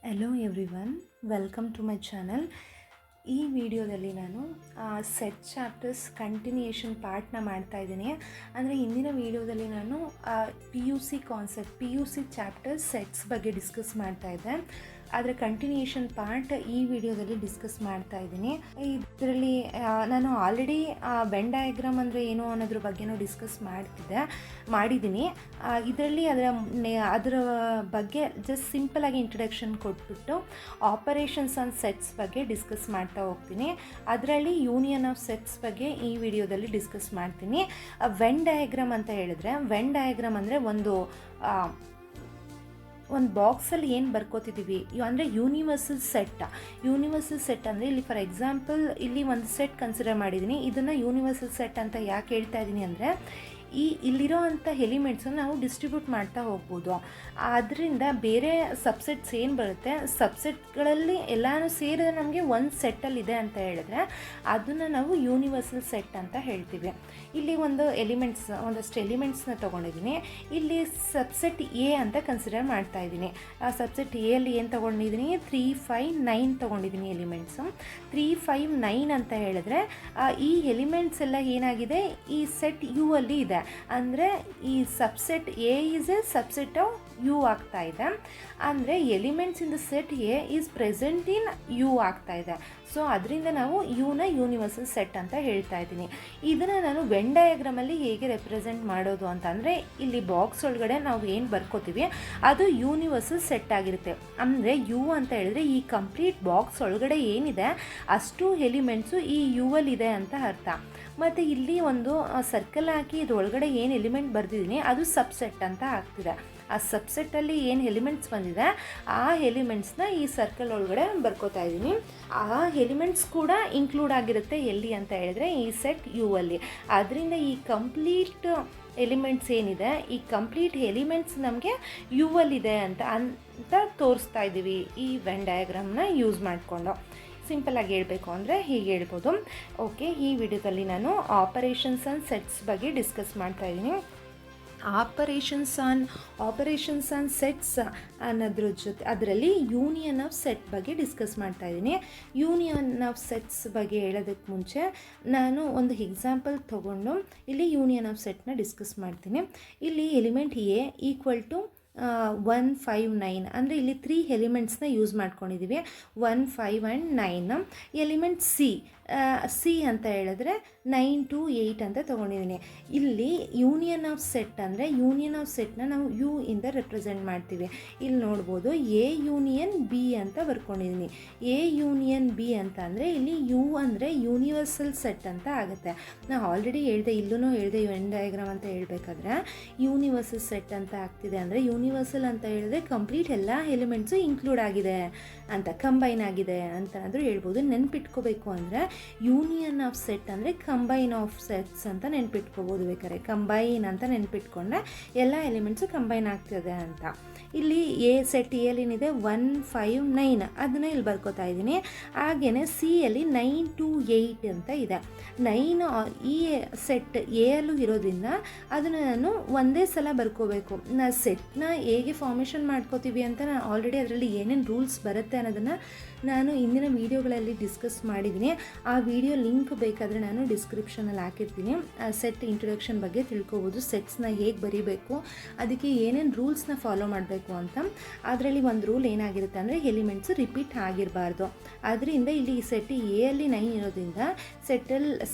Hello everyone, welcome to my channel. ಈ ವಿಡಿಯೋದಲ್ಲಿ ನಾನು ಸೆಟ್ ಚಾಪ್ಟರ್ಸ್ ಕಂಟಿನ್ಯೂಯೇಷನ್ ಪಾರ್ಟ್ನ ಮಾಡ್ತಾಯಿದ್ದೀನಿ. ಅಂದರೆ ಹಿಂದಿನ ವಿಡಿಯೋದಲ್ಲಿ ನಾನು P U C chapters sets ಬಗ್ಗೆ ಡಿಸ್ಕಸ್ ಮಾಡ್ತಾಯಿದ್ದೆ. ಅದರ ಕಂಟಿನ್ಯೂಯೇಷನ್ ಪಾರ್ಟ್ ಈ ವಿಡಿಯೋದಲ್ಲಿ ಡಿಸ್ಕಸ್ ಮಾಡ್ತಾ ಇದ್ದೀನಿ. ಇದರಲ್ಲಿ ನಾನು ಆಲ್ರೆಡಿ ವೆನ್ ಡಯಾಗ್ರಾಮ್ ಅಂದರೆ ಏನು ಅನ್ನೋದ್ರ ಬಗ್ಗೆನೂ ಡಿಸ್ಕಸ್ ಮಾಡಿದ್ದೀನಿ. ಇದರಲ್ಲಿ ಅದರ ಬಗ್ಗೆ ಜಸ್ಟ್ ಸಿಂಪಲಾಗಿ ಇಂಟ್ರಡಕ್ಷನ್ ಕೊಟ್ಬಿಟ್ಟು ಆಪರೇಷನ್ಸ್ ಆನ್ ಸೆಟ್ಸ್ ಬಗ್ಗೆ ಡಿಸ್ಕಸ್ ಮಾಡ್ತಾ ಹೋಗ್ತೀನಿ. ಅದರಲ್ಲಿ ಯೂನಿಯನ್ ಆಫ್ ಸೆಟ್ಸ್ ಬಗ್ಗೆ ಈ ವಿಡಿಯೋದಲ್ಲಿ ಡಿಸ್ಕಸ್ ಮಾಡ್ತೀನಿ. ವೆನ್ ಡಯಾಗ್ರಾಮ್ ಅಂತ ಹೇಳಿದ್ರೆ, ವೆನ್ ಡಯಾಗ್ರಾಮ್ ಅಂದರೆ ಒಂದು ಬಾಕ್ಸಲ್ಲಿ ಏನು ಬರ್ಕೋತಿದ್ದೀವಿ ಅಂದರೆ ಯೂನಿವರ್ಸಲ್ ಸೆಟ್ ಅಂದರೆ ಇಲ್ಲಿ ಫಾರ್ ಎಕ್ಸಾಂಪಲ್ ಇಲ್ಲಿ ಒಂದು ಸೆಟ್ ಕನ್ಸಿಡರ್ ಮಾಡಿದ್ದೀನಿ. ಇದನ್ನು ಯೂನಿವರ್ಸಲ್ ಸೆಟ್ ಅಂತ ಯಾಕೆ ಹೇಳ್ತಾ ಇದ್ದೀನಿ ಅಂದರೆ, ಇಲ್ಲಿರೋ ಅಂಥ ಎಲಿಮೆಂಟ್ಸನ್ನು ನಾವು ಡಿಸ್ಟ್ರಿಬ್ಯೂಟ್ ಮಾಡ್ತಾ ಹೋಗ್ಬೋದು. ಅದರಿಂದ ಬೇರೆ ಸಬ್ಸೆಟ್ಸ್ ಏನು ಬರುತ್ತೆ, ಸಬ್ಸೆಟ್ಗಳಲ್ಲಿ ಎಲ್ಲನೂ ಸೇರಿದ್ರೆ ನಮಗೆ ಒಂದು ಸೆಟ್ಟಲ್ಲಿದೆ ಅಂತ ಹೇಳಿದ್ರೆ ಅದನ್ನು ನಾವು ಯೂನಿವರ್ಸಲ್ ಸೆಟ್ ಅಂತ ಹೇಳ್ತೀವಿ. ಇಲ್ಲಿ ಒಂದಷ್ಟು ಎಲಿಮೆಂಟ್ಸ್ನ ತೊಗೊಂಡಿದ್ದೀನಿ. ಇಲ್ಲಿ ಸಬ್ಸೆಟ್ ಎ ಅಂತ ಕನ್ಸಿಡರ್ ಮಾಡ್ತಾ ಇದ್ದೀನಿ. ಆ ಸಬ್ಸೆಟ್ ಎಲ್ಲಿ ಏನು ತೊಗೊಂಡಿದ್ದೀನಿ, 3, 5, 9 ತೊಗೊಂಡಿದ್ದೀನಿ ಎಲಿಮೆಂಟ್ಸು. 3, 5, 9 ಅಂತ ಹೇಳಿದ್ರೆ ಈ ಎಲಿಮೆಂಟ್ಸ್ ಎಲ್ಲ ಏನಾಗಿದೆ, ಈ ಸೆಟ್ ಯು ಅಲ್ಲಿ ಇದೆ. ಅಂದರೆ ಈ subset A is A subset of U ಆಗ್ತಾ ಇದೆ. ಅಂದರೆ elements in the set A is present in U ಆಗ್ತಾ ಇದೆ. ಸೊ ಅದರಿಂದ ನಾವು ಯುನ ಯೂನಿವರ್ಸಲ್ ಸೆಟ್ ಅಂತ ಹೇಳ್ತಾ ಇದ್ದೀನಿ. ಇದನ್ನು ನಾನು ವೆನ್ ಡಯಾಗ್ರಾಮಲ್ಲಿ ಹೇಗೆ ರೆಪ್ರೆಸೆಂಟ್ ಮಾಡೋದು ಅಂತ ಅಂದರೆ, ಇಲ್ಲಿ ಬಾಕ್ಸ್ ಒಳಗಡೆ ನಾವು ಏನು ಬರ್ಕೋತೀವಿ ಅದು ಯೂನಿವರ್ಸಲ್ ಸೆಟ್ ಆಗಿರುತ್ತೆ. ಅಂದರೆ ಯು ಅಂತ ಹೇಳಿದ್ರೆ ಈ ಕಂಪ್ಲೀಟ್ ಬಾಕ್ಸ್ ಒಳಗಡೆ ಏನಿದೆ ಅಷ್ಟು ಎಲಿಮೆಂಟ್ಸು ಈ ಯು ಅಲ್ಲಿ ಇದೆ ಅಂತ ಅರ್ಥ. ಮತ್ತು ಇಲ್ಲಿ ಒಂದು ಸರ್ಕಲ್ ಹಾಕಿ ಇದರೊಳಗಡೆ ಏನು ಎಲಿಮೆಂಟ್ ಬರೆದಿದ್ದೀನಿ ಅದು ಸಬ್ಸೆಟ್ ಅಂತ ಆಗ್ತಿದೆ. ಆ ಸಬ್ಸೆಟ್ಟಲ್ಲಿ ಏನು ಎಲಿಮೆಂಟ್ಸ್ ಬಂದಿದೆ ಆ ಎಲಿಮೆಂಟ್ಸ್ನ ಈ ಸರ್ಕಲ್ ಒಳಗಡೆ ಬರ್ಕೋತಾ ಇದ್ದೀನಿ. ಆ ಎಲಿಮೆಂಟ್ಸ್ ಕೂಡ ಇನ್ಕ್ಲೂಡ್ ಆಗಿರುತ್ತೆ ಎಲ್ಲಿ ಅಂತ ಹೇಳಿದ್ರೆ ಈ ಸೆಟ್ ಯು ಅಲ್ಲಿ. ಅದರಿಂದ ಈ ಕಂಪ್ಲೀಟ್ ಎಲಿಮೆಂಟ್ಸ್ ಏನಿದೆ, ಈ ಕಂಪ್ಲೀಟ್ ಎಲಿಮೆಂಟ್ಸ್ ನಮಗೆ ಯು ಅಲ್ಲಿದೆ ಅಂತ ತೋರಿಸ್ತಾ ಇದ್ದೀವಿ ಈ ವೆನ್ ಡಯಾಗ್ರಾಮ್ನ ಯೂಸ್ ಮಾಡಿಕೊಂಡು. ಸಿಂಪಲಾಗಿ ಹೇಳಬೇಕು ಅಂದರೆ ಹೀಗೆ ಹೇಳ್ಬೋದು. ಓಕೆ, ಈ ವಿಡಿಯೋದಲ್ಲಿ ನಾನು ಆಪರೇಷನ್ಸ್ ಆನ್ ಸೆಟ್ಸ್ ಬಗ್ಗೆ ಡಿಸ್ಕಸ್ ಮಾಡ್ತಾ ಇದ್ದೀನಿ. ಆಪರೇಷನ್ಸ್ ಆನ್ ಸೆಟ್ಸ್ ಅನ್ನೋದ್ರ ಜೊತೆ ಅದರಲ್ಲಿ ಯೂನಿಯನ್ ಆಫ್ ಸೆಟ್ ಬಗ್ಗೆ ಡಿಸ್ಕಸ್ ಮಾಡ್ತಾ ಇದ್ದೀನಿ. ಯೂನಿಯನ್ ಆಫ್ ಸೆಟ್ಸ್ ಬಗ್ಗೆ ಹೇಳೋದಕ್ಕೆ ಮುಂಚೆ ನಾನು ಒಂದು ಎಕ್ಸಾಂಪಲ್ ತೊಗೊಂಡು ಇಲ್ಲಿ ಯೂನಿಯನ್ ಆಫ್ ಸೆಟ್ನ ಡಿಸ್ಕಸ್ ಮಾಡ್ತೀನಿ. ಇಲ್ಲಿ ಎಲಿಮೆಂಟ್ ಎ ಈಕ್ವಲ್ ಟು 1, 5, 9 ಅಂದರೆ ಇಲ್ಲಿ 3 ಎಲಿಮೆಂಟ್ಸ್ನ ಯೂಸ್ ಮಾಡ್ಕೊಂಡಿದ್ದೀವಿ, 1, 5 ಆ್ಯಂಡ್ 9. ಎಲಿಮೆಂಟ್ ಸಿ ಅಂತ ಹೇಳಿದ್ರೆ 9 to 8 ಅಂತ ತೊಗೊಂಡಿದ್ದೀನಿ. ಇಲ್ಲಿ ಯೂನಿಯನ್ ಆಫ್ ಸೆಟ್ ಅಂದರೆ ಯೂನಿಯನ್ ಆಫ್ ಸೆಟ್ನ ನಾವು ಯು ಇಂದ ರೆಪ್ರೆಸೆಂಟ್ ಮಾಡ್ತೀವಿ. ಇಲ್ಲಿ ನೋಡ್ಬೋದು ಎ ಯೂನಿಯನ್ ಬಿ ಅಂತ ಬರ್ಕೊಂಡಿದ್ದೀನಿ. ಎ ಯೂನಿಯನ್ ಬಿ ಅಂತ ಅಂದರೆ ಇಲ್ಲಿ ಯು ಅಂದರೆ ಯೂನಿವರ್ಸಲ್ ಸೆಟ್ ಅಂತ ಆಗುತ್ತೆ. ನಾನು ಆಲ್ರೆಡಿ ಹೇಳಿದೆ, ಇಲ್ಲೂ ಹೇಳಿದೆ, ವೆನ್ ಡಯಾಗ್ರಾಮ್ ಅಂತ ಹೇಳಬೇಕಾದ್ರೆ ಯೂನಿವರ್ಸಲ್ ಸೆಟ್ ಅಂತ ಆಗ್ತಿದೆ. ಅಂದರೆ ಯೂನಿವರ್ಸಲ್ ಅಂತ ಹೇಳಿದ್ರೆ ಕಂಪ್ಲೀಟ್ ಎಲ್ಲ ಎಲಿಮೆಂಟ್ಸು ಇನ್ಕ್ಲೂಡ್ ಆಗಿದೆ ಅಂತ, ಕಂಬೈನ್ ಆಗಿದೆ ಅಂತನಾದರೂ ಹೇಳ್ಬೋದು. ನೆನ್ಪಿಟ್ಕೋಬೇಕು ಅಂದರೆ ಯೂನಿಯನ್ ಆಫ್ ಸೆಟ್ ಅಂದರೆ ಕಂಬೈನ್ ಆಫ್ ಸೆಟ್ಸ್ ಅಂತ ನೆನ್ಪಿಟ್ಕೋಬೋದು. ಬೇಕಾದ್ರೆ ಕಂಬೈನ್ ಅಂತ ನೆನ್ಪಿಟ್ಕೊಂಡ್ರೆ ಎಲ್ಲ ಎಲಿಮೆಂಟ್ಸು ಕಂಬೈನ್ ಆಗ್ತಿದೆ ಅಂತ. ಇಲ್ಲಿ ಎ ಸೆಟ್ ಏನೇನಿದೆ 1, 5, 9 ಅದನ್ನು ಇಲ್ಲಿ ಬರ್ಕೋತಾ ಇದ್ದೀನಿ. ಹಾಗೆಯೇ ಸಿ ಅಲ್ಲಿ 9 to 8 ಅಂತ ಇದೆ. 9 ಈ ಸೆಟ್ ಎ ಅಲ್ಲೂ ಇರೋದ್ರಿಂದ ಅದನ್ನು ನಾನು ಒಂದೇ ಸಲ ಬರ್ಕೋಬೇಕು. ಸೆಟ್ನ ಹೇಗೆ ಫಾರ್ಮೇಷನ್ ಮಾಡ್ಕೋತೀವಿ ಅಂತ ನಾನು ಆಲ್ರೆಡಿ ಅದರಲ್ಲಿ ಏನೇನು ರೂಲ್ಸ್ ಬರುತ್ತೆ ಅನ್ನೋದನ್ನು ನಾನು ಇಂದಿನ ವೀಡಿಯೋಗಳಲ್ಲಿ ಡಿಸ್ಕಸ್ ಮಾಡಿದ್ದೀನಿ. ಆ ವಿಡಿಯೋ ಲಿಂಕ್ ಬೇಕಾದರೆ ನಾನು ಡಿಸ್ಕ್ರಿಪ್ಷನಲ್ಲಿ ಹಾಕಿರ್ತೀನಿ. ಸೆಟ್ ಇಂಟ್ರೊಡಕ್ಷನ್ ಬಗ್ಗೆ ತಿಳ್ಕೊಬೋದು, ಸೆಟ್ಸ್ನ ಹೇಗೆ ಬರೀಬೇಕು, ಅದಕ್ಕೆ ಏನೇನು ರೂಲ್ಸ್ನ ಫಾಲೋ ಮಾಡಬೇಕು ಅಂತ. ಅದರಲ್ಲಿ ಒಂದು ರೂಲ್ ಏನಾಗಿರುತ್ತೆ ಅಂದರೆ ಎಲಿಮೆಂಟ್ಸು ರಿಪೀಟ್ ಆಗಿರಬಾರ್ದು. ಅದರಿಂದ ಇಲ್ಲಿ ಈ ಸೆಟ್ ಎ ಅಲ್ಲಿ 9 ಇರೋದ್ರಿಂದ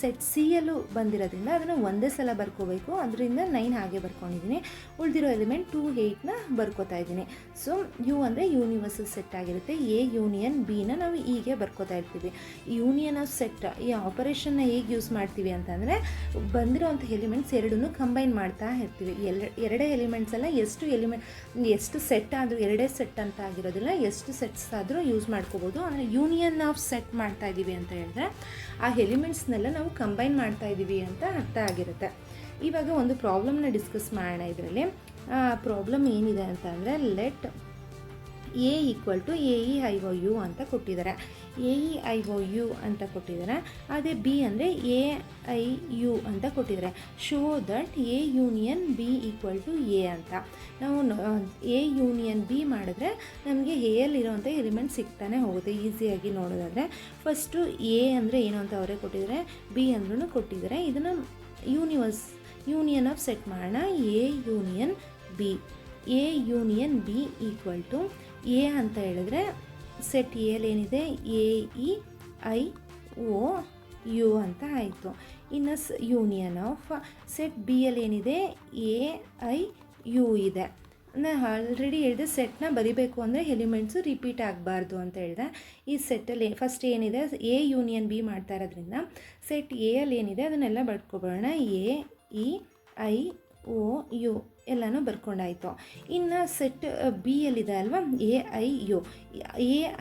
ಸೆಟ್ ಸಿ ಯಲ್ಲೂ ಬಂದಿರೋದ್ರಿಂದ ಅದನ್ನು ಒಂದೇ ಸಲ ಬರ್ಕೋಬೇಕು. ಅದರಿಂದ 9 ಹಾಗೆ ಬರ್ಕೊಂಡಿದ್ದೀನಿ. ಉಳಿದಿರೋ ಎಲಿಮೆಂಟ್ 2, 8ನ ಬರ್ಕೋತಾ ಇದ್ದೀನಿ. ಸೊ ಯು ಅಂದರೆ ಯೂನಿವರ್ಸಲ್ ಸೆಟ್ ಆಗಿರುತ್ತೆ. ಎ ಯೂನಿಯನ್ ಬಿನ ನಾವು ಹೀಗೆ ಬರ್ಕೋತಾ ಇರ್ತೀವಿ. ಯೂನಿಯನ್ ಆಫ್ ಸೆಟ್ ಈ ಆಪರೇಷನ್ನ ಹೇಗೆ ಯೂಸ್ ಮಾಡ್ತೀವಿ ಅಂತಂದರೆ, ಬಂದಿರೋವಂಥ ಎಲಿಮೆಂಟ್ಸ್ ಎರಡನ್ನೂ ಕಂಬೈನ್ ಮಾಡ್ತಾ ಇರ್ತೀವಿ. ಎರಡೇ ಎಲಿಮೆಂಟ್ಸ್ ಎಲ್ಲ ಎಷ್ಟು ಸೆಟ್ ಆದರೂ ಎರಡೇ ಸೆಟ್ ಅಂತ ಆಗಿರೋದಿಲ್ಲ, ಎಷ್ಟು ಸೆಟ್ಸ್ ಆದರೂ ಯೂಸ್ ಮಾಡ್ಕೋಬೋದು. ಅಂದರೆ ಯೂನಿಯನ್ ಆಫ್ ಸೆಟ್ ಮಾಡ್ತಾ ಇದ್ದೀವಿ ಅಂತ ಹೇಳಿದ್ರೆ ಆ ಎಲಿಮೆಂಟ್ಸ್ನೆಲ್ಲ ನಾವು ಕಂಬೈನ್ ಮಾಡ್ತಾ ಇದ್ದೀವಿ ಅಂತ ಅರ್ಥ ಆಗಿರುತ್ತೆ. ಇವಾಗ ಒಂದು ಪ್ರಾಬ್ಲಮ್ನ ಡಿಸ್ಕಸ್ ಮಾಡೋಣ. ಇದರಲ್ಲಿ ಪ್ರಾಬ್ಲಮ್ ಏನಿದೆ ಅಂತ ಅಂದರೆ, A equal to A E I O U ಅಂತ ಕೊಟ್ಟಿದ್ದಾರೆ. A E I O U ಅಂತ ಕೊಟ್ಟಿದ್ದಾರೆ. ಅದೇ ಬಿ ಅಂದರೆ ಎ ಐ ಯು ಅಂತ ಕೊಟ್ಟಿದ್ದಾರೆ. Show that A union B equal to A ಅಂತ. ನಾವು ಎ ಯೂನಿಯನ್ ಬಿ ಮಾಡಿದ್ರೆ ನಮಗೆ ಎಯಲ್ಲಿರೋವಂಥ ಎಲಿಮೆಂಟ್ ಸಿಗ್ತಾನೆ ಹೋಗುತ್ತೆ ಈಸಿಯಾಗಿ ನೋಡೋದಾದರೆ. ಫಸ್ಟು ಎ ಅಂದರೆ ಏನು ಅಂತ ಅವರೇ ಕೊಟ್ಟಿದ್ದಾರೆ, ಬಿ ಅಂದ್ರೂ ಕೊಟ್ಟಿದ್ದಾರೆ. ಇದನ್ನು ಯೂನಿಯನ್ ಆಫ್ ಸೆಟ್ ಮಾಡೋಣ. A union B, A union B equal to A ಅಂತ ಹೇಳಿದ್ರೆ ಸೆಟ್ ಎಲ್ಲಿ ಏನಿದೆ A E I O U ಅಂತ ಆಯಿತು. ಇನ್ನು ಯೂನಿಯನ್ ಆಫ್ ಸೆಟ್ ಬಿ ಯಲ್ಲಿ ಏನಿದೆ ಎ ಐ ಯು ಇದೆ. ನಾನು ಆಲ್ರೆಡಿ ಹೇಳಿದೆ ಸೆಟ್ನ ಬರಿಬೇಕು ಅಂದರೆ ಎಲಿಮೆಂಟ್ಸು ರಿಪೀಟ್ ಆಗಬಾರ್ದು ಅಂತ ಹೇಳಿದೆ. ಈ ಸೆಟ್ಟಲ್ಲಿ ಫಸ್ಟ್ ಏನಿದೆ ಎ ಯೂನಿಯನ್ ಬಿ ಮಾಡ್ತಾ ಇರೋದ್ರಿಂದ ಸೆಟ್ ಎ ಅಲ್ಲಿ ಏನಿದೆ ಅದನ್ನೆಲ್ಲ ಬರ್ಕೊಬೋಣ. A E I O U ಎಲ್ಲನೂ ಬರ್ಕೊಂಡಾಯಿತು. ಇನ್ನು ಸೆಟ್ ಬಿ ಯಲ್ಲಿದೆ ಅಲ್ವಾ ಎ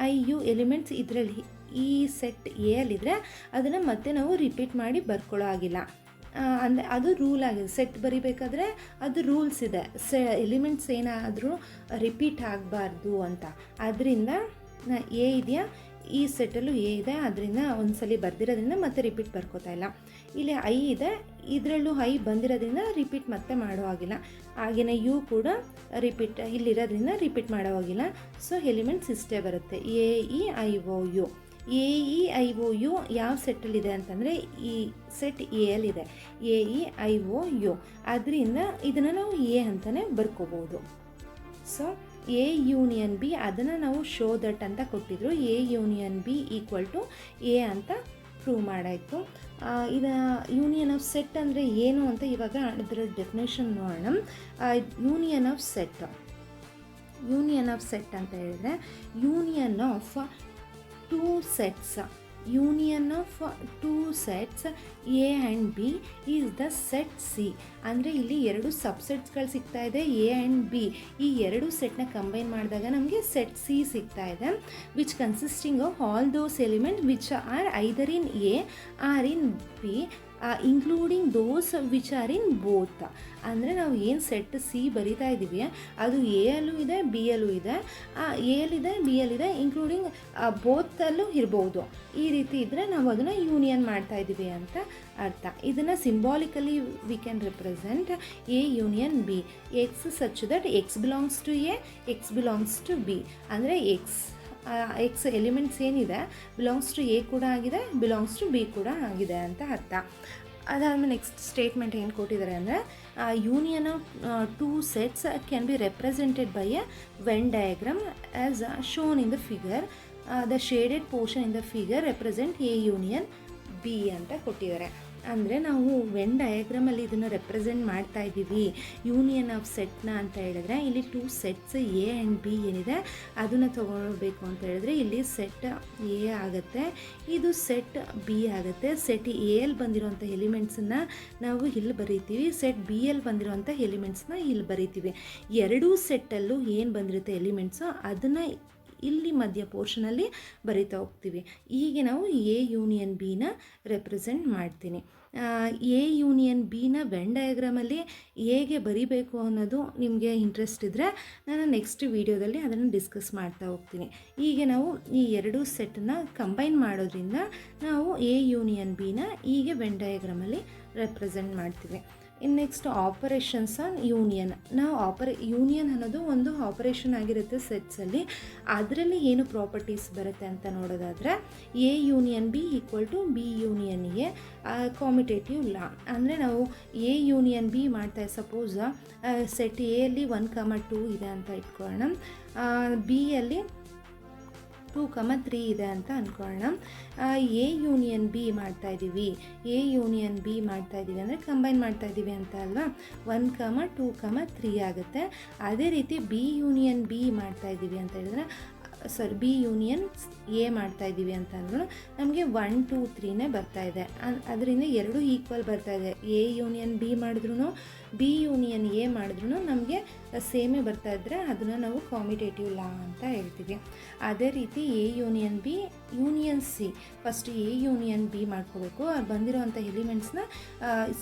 ಐ ಯು ಎಲಿಮೆಂಟ್ಸ್ ಇದರಲ್ಲಿ ಈ ಸೆಟ್ ಎ ಅಲ್ಲಿದ್ದರೆ ಅದನ್ನು ಮತ್ತೆ ನಾವು ರಿಪೀಟ್ ಮಾಡಿ ಬರ್ಕೊಳ್ಳೋ ಆಗಿಲ್ಲ. ಅಂದರೆ ಅದು ರೂಲ್ ಆಗಿದೆ. ಸೆಟ್ ಬರಿಬೇಕಾದ್ರೆ ಅದು ರೂಲ್ಸ್ ಇದೆ, ಎಲಿಮೆಂಟ್ಸ್ ಏನಾದರೂ ರಿಪೀಟ್ ಆಗಬಾರ್ದು ಅಂತ. ಅದರಿಂದ ಎ ಇದೆಯಾ, ಈ ಸೆಟ್ಟಲ್ಲೂ ಎ ಇದೆ, ಅದರಿಂದ ಒಂದ್ಸಲಿ ಬರ್ದಿರೋದ್ರಿಂದ ಮತ್ತೆ ರಿಪೀಟ್ ಬರ್ಕೋತಾ ಇಲ್ಲ. ಇಲ್ಲಿ ಐ ಇದೆ, ಇದರಲ್ಲೂ ಐ ಬಂದಿರೋದ್ರಿಂದ ರಿಪೀಟ್ ಮತ್ತೆ ಮಾಡೋ ಆಗಿಲ್ಲ. ಹಾಗೆಯೇ ಯು ಕೂಡ ರಿಪೀಟ್ ಇಲ್ಲಿರೋದ್ರಿಂದ ರಿಪೀಟ್ ಮಾಡೋ ಆಗಿಲ್ಲ. ಸೊ ಎಲಿಮೆಂಟ್ಸ್ ಇಷ್ಟೇ ಬರುತ್ತೆ, A E I O U. A E I O U ಯಾವ ಸೆಟ್ಟಲ್ಲಿದೆ ಅಂತಂದರೆ ಈ ಸೆಟ್ ಎ ಅಲ್ಲಿದೆ, A E I O U. ಅದರಿಂದ ಇದನ್ನು ನಾವು ಎ ಅಂತಲೇ ಬರ್ಕೋಬೋದು. ಸೊ ಎ ಯೂನಿಯನ್ ಬಿ ಅದನ್ನು ನಾವು ಶೋ ದಟ್ ಅಂತ ಕೊಟ್ಟಿದ್ರು. A union B equal to A ಅಂತ ಪ್ರೂವ್ ಮಾಡಾಯಿತು. ಇದು ಯೂನಿಯನ್ ಆಫ್ ಸೆಟ್ ಅಂದರೆ ಏನು ಅಂತ ಇವಾಗ ಅದರ ಡೆಫಿನೇಷನ್ ನೋಡೋಣ. ಯೂನಿಯನ್ ಆಫ್ ಸೆಟ್ ಅಂತ ಹೇಳಿದ್ರೆ union of two sets A and B is the set C. ಅಂದರೆ ಇಲ್ಲಿ ಎರಡು ಸಬ್ಸೆಟ್ಸ್ಗಳು ಸಿಗ್ತಾ ಇದೆ, ಎ ಆ್ಯಂಡ್ ಬಿ. ಈ ಎರಡು ಸೆಟ್ನ ಕಂಬೈನ್ ಮಾಡಿದಾಗ ನಮಗೆ ಸೆಟ್ ಸಿ ಸಿಗ್ತಾ ಇದೆ, which consisting of all those element which are either in A or in B including those which are in both. ಅಂದರೆ ನಾವು ಏನು ಸೆಟ್ ಸಿ ಬರಿತಾ ಇದ್ದೀವಿ ಅದು ಎ ಅಲ್ಲೂ ಇದೆ, ಬಿ ಅಲ್ಲೂ ಇದೆ, ಎ ಅಲ್ಲಿದೆ, ಬಿ ಅಲ್ಲಿದೆ, ಇನ್ಕ್ಲೂಡಿಂಗ್ ಬೋತಲ್ಲೂ ಇರ್ಬೋದು. ಈ ರೀತಿ ಇದ್ದರೆ ನಾವು ಅದನ್ನು ಯೂನಿಯನ್ ಮಾಡ್ತಾ ಇದ್ದೀವಿ ಅಂತ ಅರ್ಥ. ಇದನ್ನು symbolically we can represent A union B X such that X belongs to A, X belongs to B. ಅಂದರೆ ಎಕ್ಸ್ ಎಲಿಮೆಂಟ್ಸ್ ಏನಿದೆ ಬಿಲಾಂಗ್ಸ್ ಟು ಎ ಕೂಡ ಆಗಿದೆ, ಬಿಲಾಂಗ್ಸ್ ಟು ಬಿ ಕೂಡ ಆಗಿದೆ ಅಂತ ಅರ್ಥ. ಅದಾದಮೇಲೆ ನೆಕ್ಸ್ಟ್ ಸ್ಟೇಟ್ಮೆಂಟ್ ಏನು ಕೊಟ್ಟಿದ್ದಾರೆ ಅಂದರೆ union of two sets can be represented by A when diagram as shown in the figure. The shaded portion in the figure represent A union B ಅಂತ ಕೊಟ್ಟಿದ್ದಾರೆ. ಅಂದರೆ ನಾವು ವೆನ್ ಡಯಾಗ್ರಾಮಲ್ಲಿ ಇದನ್ನು ರೆಪ್ರೆಸೆಂಟ್ ಮಾಡ್ತಾ ಇದ್ದೀವಿ ಯೂನಿಯನ್ ಆಫ್ ಸೆಟ್ನ ಅಂತ ಹೇಳಿದ್ರೆ ಇಲ್ಲಿ two sets A and B ಏನಿದೆ ಅದನ್ನು ತೊಗೊಳ್ಬೇಕು ಅಂತ ಹೇಳಿದ್ರೆ ಇಲ್ಲಿ ಸೆಟ್ ಎ ಆಗುತ್ತೆ, ಇದು ಸೆಟ್ ಬಿ ಆಗುತ್ತೆ. ಸೆಟ್ ಎಲ್ಲಿ ಬಂದಿರೋಂಥ ಎಲಿಮೆಂಟ್ಸನ್ನು ನಾವು ಇಲ್ಲಿ ಬರೀತೀವಿ, ಸೆಟ್ ಬಿ ಎಲ್ಲಿ ಬಂದಿರೋಂಥ ಎಲಿಮೆಂಟ್ಸ್ನ ಇಲ್ಲಿ ಬರೀತೀವಿ. ಎರಡೂ ಸೆಟ್ಟಲ್ಲೂ ಏನು ಬಂದಿರುತ್ತೆ ಎಲಿಮೆಂಟ್ಸು ಅದನ್ನು ಇಲ್ಲಿ ಮಧ್ಯ ಪೋರ್ಷನಲ್ಲಿ ಬರಿತಾ ಹೋಗ್ತೀವಿ. ಹೀಗೆ ನಾವು ಎ ಯೂನಿಯನ್ ಬಿನ ರೆಪ್ರೆಸೆಂಟ್ ಮಾಡ್ತೀನಿ. ಎ ಯೂನಿಯನ್ ಬಿನ ವೆನ್ ಡಯಾಗ್ರಾಮಲ್ಲಿ ಹೇಗೆ ಬರಿಬೇಕು ಅನ್ನೋದು ನಿಮಗೆ ಇಂಟ್ರೆಸ್ಟ್ ಇದ್ದರೆ ನಾನು ನೆಕ್ಸ್ಟ್ ವೀಡಿಯೋದಲ್ಲಿ ಅದನ್ನು ಡಿಸ್ಕಸ್ ಮಾಡ್ತಾ ಹೋಗ್ತೀನಿ. ಹೀಗೆ ನಾವು ಈ ಎರಡು ಸೆಟ್ಟನ್ನ ಕಂಬೈನ್ ಮಾಡೋದ್ರಿಂದ ನಾವು ಎ ಯೂನಿಯನ್ ಬಿನ ಹೀಗೆ ವೆನ್ ಡಯಾಗ್ರಾಮಲ್ಲಿ ರೆಪ್ರೆಸೆಂಟ್ ಮಾಡ್ತೀವಿ. ಇನ್ನು ನೆಕ್ಸ್ಟ್ ಆಪರೇಷನ್ಸ್ ಆನ್ ಯೂನಿಯನ್. ನಾವು ಯೂನಿಯನ್ ಅನ್ನೋದು ಒಂದು ಆಪರೇಷನ್ ಆಗಿರುತ್ತೆ ಸೆಟ್ಸಲ್ಲಿ. ಅದರಲ್ಲಿ ಏನು ಪ್ರಾಪರ್ಟೀಸ್ ಬರುತ್ತೆ ಅಂತ ನೋಡೋದಾದರೆ A union B equal to B union A commutative law. ಅಂದರೆ ನಾವು ಎ ಯೂನಿಯನ್ ಬಿ ಮಾಡ್ತಾ ಸಪೋಸ್ ಸೆಟ್ ಎಲ್ಲಿ 1,2 ಇದೆ ಅಂತ ಇಟ್ಕೊಳ್ಳೋಣ, ಬಿಯಲ್ಲಿ 2,3 ಇದೆ ಅಂತ ಅಂದ್ಕೊಳ್ಳೋಣ. ಎ ಯೂನಿಯನ್ ಬಿ ಮಾಡ್ತಾಯಿದ್ದೀವಿ, ಅಂದರೆ ಕಂಬೈನ್ ಮಾಡ್ತಾಯಿದ್ದೀವಿ ಅಂತ ಅಲ್ವಾ, 1,2,3 ಆಗುತ್ತೆ. ಅದೇ ರೀತಿ ಬಿ ಯೂನಿಯನ್ ಬಿ ಮಾಡ್ತಾಯಿದ್ದೀವಿ ಅಂತ ಹೇಳಿದ್ರೆ ಬಿ ಯೂನಿಯನ್ ಎ ಮಾಡ್ತಾ ಇದ್ದೀವಿ ಅಂತಂದ್ರೂ ನಮಗೆ 1 2 3ನೇ ಬರ್ತಾ ಇದೆ. ಅದರಿಂದ ಎರಡು ಈಕ್ವಲ್ ಬರ್ತಾ ಇದೆ. ಎ ಯೂನಿಯನ್ ಬಿ ಮಾಡಿದ್ರೂ ಬಿ ಯೂನಿಯನ್ ಎ ಮಾಡಿದ್ರೂ ನಮಗೆ ಸೇಮೇ ಬರ್ತಾ ಇದ್ದರೆ ಅದನ್ನು ನಾವು ಕಾಮಿಟೇಟಿವ್ ಲಾ ಅಂತ ಹೇಳ್ತೀವಿ. ಅದೇ ರೀತಿ A union B union C, first A union B ಮಾಡ್ಕೋಬೇಕು. ಅದು ಬಂದಿರೋವಂಥ ಎಲಿಮೆಂಟ್ಸ್ನ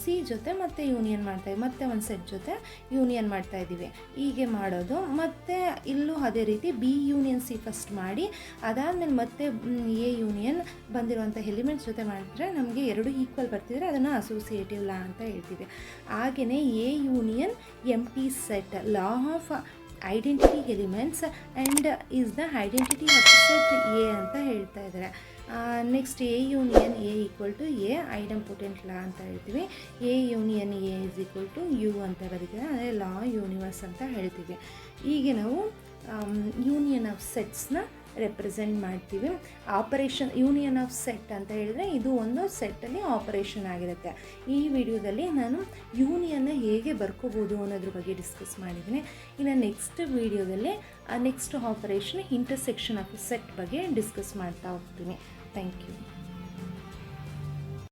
ಸಿ ಜೊತೆ ಮತ್ತೆ ಯೂನಿಯನ್ ಮಾಡ್ತಾಯಿದ್ವಿ, ಮತ್ತೆ ಒಂದು ಸೆಟ್ ಜೊತೆ ಯೂನಿಯನ್ ಮಾಡ್ತಾಯಿದ್ದೀವಿ. ಹೀಗೆ ಮಾಡೋದು. ಮತ್ತು ಇಲ್ಲೂ ಅದೇ ರೀತಿ ಬಿ ಯೂನಿಯನ್ ಸಿ ಫಸ್ಟ್ ಮಾಡಿ ಅದಾದಮೇಲೆ ಮತ್ತೆ ಎ ಯೂನಿಯನ್ ಬಂದಿರೋವಂಥ ಎಲಿಮೆಂಟ್ಸ್ ಜೊತೆ ಮಾಡಿದ್ರೆ ನಮಗೆ ಎರಡು ಈಕ್ವಲ್ ಬರ್ತಿದ್ರೆ ಅದನ್ನು ಅಸೋಸಿಯೇಟಿವ್ ಲಾ ಅಂತ ಹೇಳ್ತೀವಿ. ಹಾಗೆಯೇ A union empty set, law of identity elements and is the identity of set A ಅಂತ ಹೇಳ್ತಾ ಇದ್ದಾರೆ. Next A union A equal to A idempotent law ಅಂತ ಹೇಳ್ತೀವಿ. A union A is equal to U ಅಂತ ಬರೀತೀವಿ, ಅದೇ law universe ಅಂತ ಹೇಳ್ತೀವಿ. ಹೀಗೆ ನಾವು ಯೂನಿಯನ್ ಆಫ್ ಸೆಟ್ಸ್ನ ರೆಪ್ರೆಸೆಂಟ್ ಮಾಡ್ತೀವಿ. ಆಪರೇಷನ್ ಯೂನಿಯನ್ ಆಫ್ ಸೆಟ್ ಅಂತ ಹೇಳಿದ್ರೆ ಇದು ಒಂದು ಸೆಟ್ಟಲ್ಲಿ ಆಪರೇಷನ್ ಆಗಿರುತ್ತೆ. ಈ ವಿಡಿಯೋದಲ್ಲಿ ನಾನು ಯೂನಿಯನ್ನ ಹೇಗೆ ಬರ್ಕೋಬೋದು ಅನ್ನೋದ್ರ ಬಗ್ಗೆ ಡಿಸ್ಕಸ್ ಮಾಡಿದ್ದೀನಿ. ಇನ್ನು ನೆಕ್ಸ್ಟ್ ವಿಡಿಯೋದಲ್ಲಿ next operation intersection of set ಬಗ್ಗೆ ಡಿಸ್ಕಸ್ ಮಾಡ್ತಾ ಹೋಗ್ತೀನಿ. Thank you.